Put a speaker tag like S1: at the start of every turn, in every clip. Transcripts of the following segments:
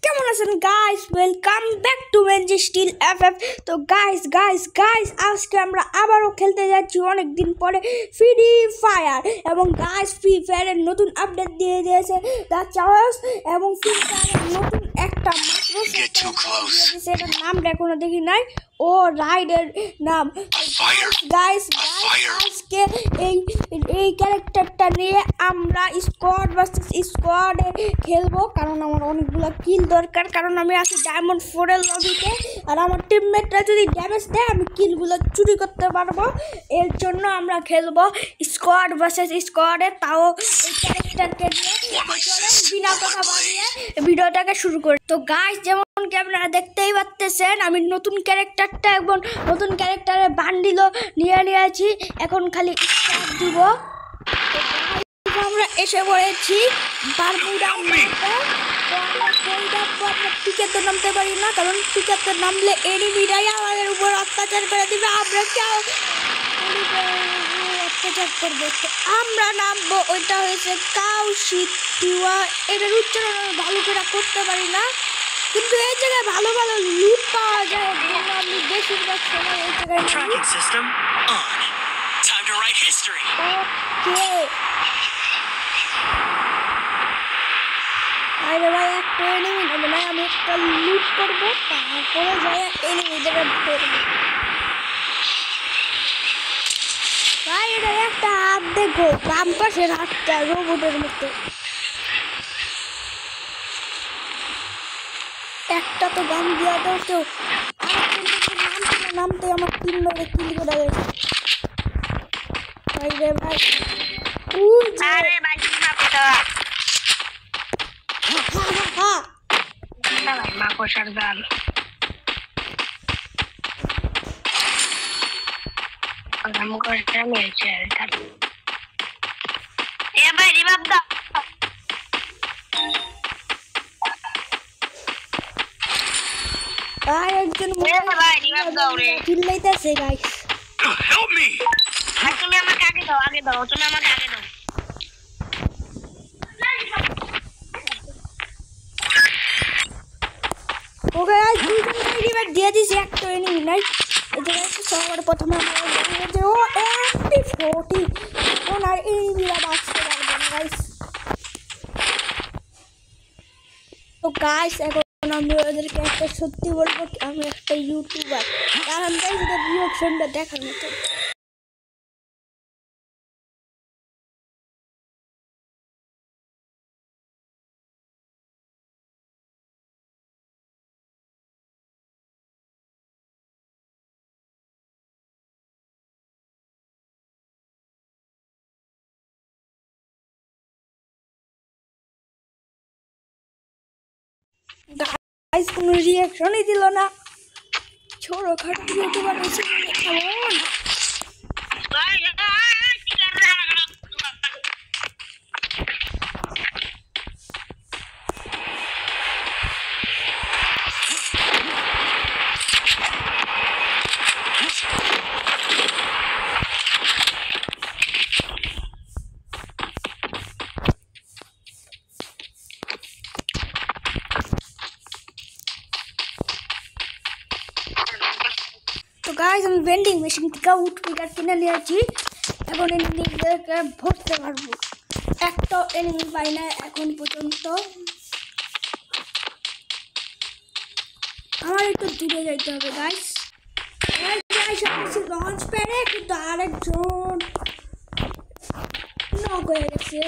S1: কেমন আছেন guys? Welcome back to মেনজি স্টিল এফএফ। তো গাইস আজকে আমরা আবারও খেলতে যাচ্ছি অনেক দিন পরে ফ্রি ফায়ার। এবং গাইস ফ্রি ফায়ারের নতুন আপডেট দিয়ে দিয়েছে দ্য চার্জ, এবং ফ্রি ফায়ারের নতুন একটা এটার নামটা এখনো দেখি নাই। ও রাইডের নাম গাইস। আজকে এই ক্যারেক্টারটা নিয়ে আমরা স্কোয়াড ভার্সেস স্কোয়াডে খেলবো, কারণ আমার অনেকগুলো কিল দরকার, কারণ আমি আছি ডায়মন্ড 4 এর লবিতে। আর আমার টিমমেটরা যদি ড্যামেজ দেয় আমি কিলগুলো চুরি করতে পারবো। এর জন্য আমরা খেলবো স্কোয়াড ভার্সেস স্কোয়াডে, তাও এই ক্যারেক্টারকে নিয়ে। বিনা কথা বাড়িয়ে ভিডিওটাকে শুরু করি। তো গাইস যেমন কি আপনারা দেখতেই পাচ্ছেন, আমি নতুন ক্যারেক্টারের বান্ডিলও নিয়ে নিয়েছি। এখন খালি স্টার্ট দিব। আমরা এসে পড়েছি বারমুডা ম্যাপে। পিকেতে নামতে পারি না, কারণ পিকেতে নামলে এনিমিরাই আমাদের উপর অত্যাচার করে দিবে। আমরা কেউ অত্যাচার করবো, তো আমরা নামবো। ওইটা হয়েছে কাউশিটিওয়া। এটার উচ্চারণ ভালো করে করতে পারি না, কিন্তু এই জায়গায় ভালো ভালো লুট পাওয়া যায়। আমি বেশিরভাগ সময় এই জায়গায় আরে ভাই একটা এনিমি হবে না, আমি একটা লুট করবো, তারপরে যাই এনিমিদের ধরবো। ভাই এটা একটা হাত দেখো, বাম পাশের হাতটা রোবটের মতো। একটা তো গান দিয়া দাও কেউ। নামতে আমার 3 বারে কিল করে গেছে। ভাই রে ভাই, আরে ভাই কি মাপে তো না ভাই, মা কোশার দাল আমি কোশার মেরেছে। এ ভাই রিভাইভ দাও। আর একজন ভাই রিভাইভ দাও রে, চিল্লাইতেছে গাইস। Help me. তুমি আমাকে আগে দাও, তুমি আমাকে আগে দাও। ওকে গাইস, দুইজন রিভাইভ দিয়ে দিছি, একটা এনিমি নাই। এটা হচ্ছে সবার প্রথমে আমরা যে ও MP40 ওনার এনিমিরা বাঁচতে পারবে না গাইস। তো গাইস এখন আমি ওদেরকে একটা সত্যি বলবো, আমি একটা ইউটিউবার, কারণ গাইস এটা রিঅ্যাকশনটা দেখার মতো। গাইস কোনো রিঅ্যাকশনই দিল না, ছোড়ো খাটো ইউটিউবার এসে কেমন। তো গাইস আমি ভেন্ডিং মেশিন থেকে উড পিকার কিনে নিয়েছি। এখন এনিমিদেরকে ভরতে পারবো। একটা এনিমি পাই না এখন পর্যন্ত। আমার একটু দূরে যাইতে হবে গাইস। লঞ্চ প্যাডে কিন্তু আরেকজন নক হয়ে গেছে,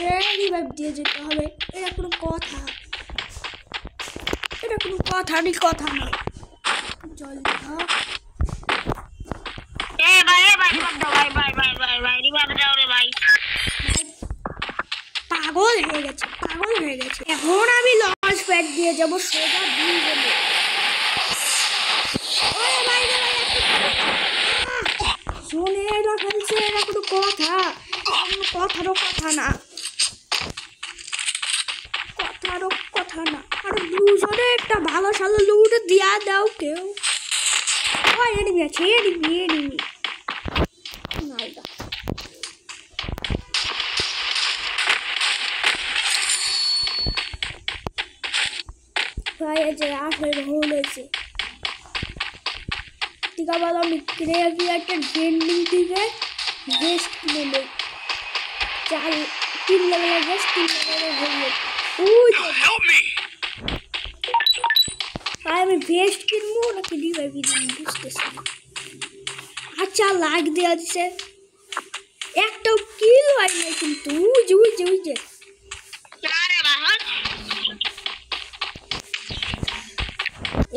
S1: রিভাইভ দিয়ে যেতে হবে। এটা কোনো কথা না। জলদি পাগল হয়ে গেছে। এখন আমি লঞ্চ প্যাড দিয়ে যাবো সোজা দুইজনে। শুনে এরা ফেলছে, এরা কোনো কথারও কথা না। আর দুজনে একটা ভালো সালো লুট দিয়া দাও কেউ। এনিমি আছে, এনিমি ভাই যে আসলে ভুল হয়েছে ঠিক আছে আমি ক্রিয়েটার ট্রেন্ডিং থেকে বেস্ট কিনে নেই 3 লেভেলের বেস্ট 3 লেভেলের হেলমেট আমি বেস্ট কিনবো নাকি রিভাইভ কিনবো বুঝতেছি না আচ্ছা লাইক দেওয়া দিছে একটাও কিল হয় না কিন্তু উইজে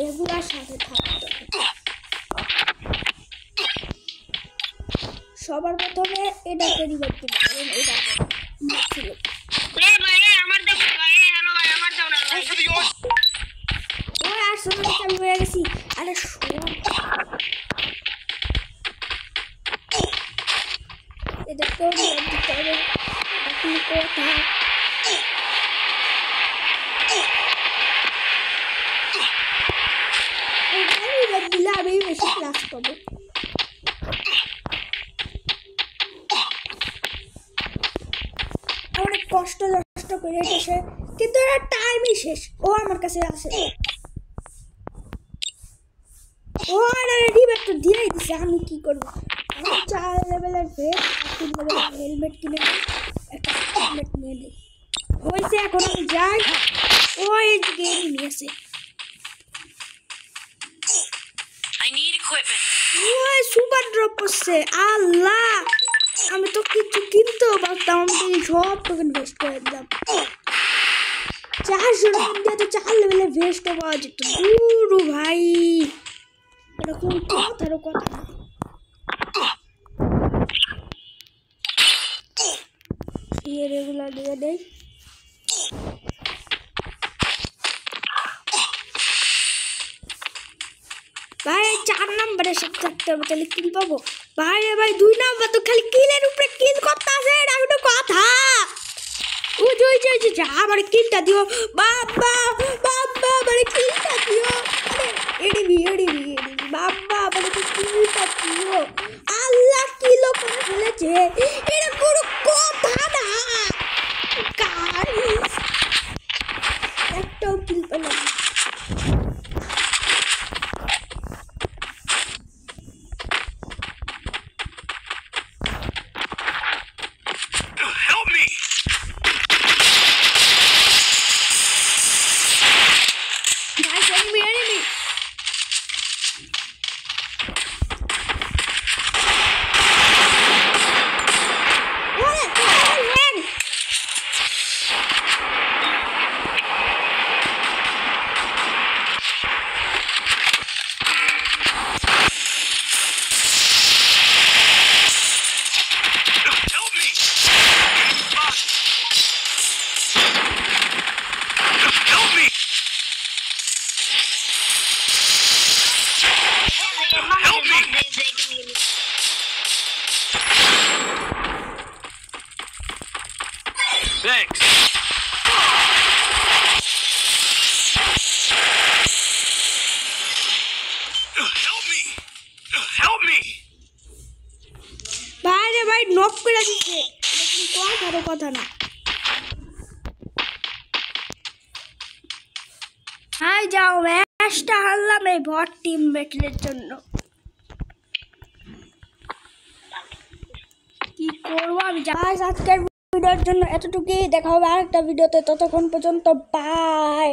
S1: এগুলার সাথে থাকতে সবার প্রথমে এটাকে রিভাইভ করতে কারণ এটা ছিল ওই আসলে আমি হয়ে গেছি আরে এটা তো দিতে হবে আপনি কোথায় দিলে আমি বেশি ক্লাস পাবো অনেক কষ্ট করে এসে কিন্তু এর টাইমই শেষ ও আমার কাছে আসে ও রিভাইভ তো দিয়েই দিছে আমি কি করবো আমি 4 লেভেলের ভেস্ট 3 লেভেলের হেলমেট কিনে একটা হেলমেট নিয়ে নিই হয়েছে এখন আমি যাই ওই দিকে নিয়েছে ওই সুপার ড্রপ করছে আল্লাহ আমি তো কিছু কিনতেও পারতাম আমি সব টোকেন ভেস্ট করে দিলাম 400 টাকা দিয়ে তো 4 লেভেলের ভেস্টও পাওয়া যেত দুরু ভাই এরকম কথারও কথা না রেগুলার দিয়ে দেয় ভাই 4 নম্বরের সাথে থাকতে হবে তাহলে কিল পাবো ভাই 2 নম্বর তো খালি কিলের উপরে কিল করতে আছে এটা একটা কথা ওই আমার কিলটা দিও বাবা মানে কিলটা দিও এডিবি বাবা মানে কিলটা দিও আল্লাহ কিলো করে ফেলেছে এটা কোনো কথা না গাইস একটাও কিল পেলাম
S2: Thanks. Help me.
S1: ভাই নক করে দিচ্ছে কোনো কথা না হাই যাও ম্যাচটা হারলাম এই বট টিম ব্যাটলের জন্য কি করবো আমি আজকের ভিডিওর জন্য এতটুকুই দেখা হবে আরেকটা ভিডিওতে ততক্ষণ পর্যন্ত বাই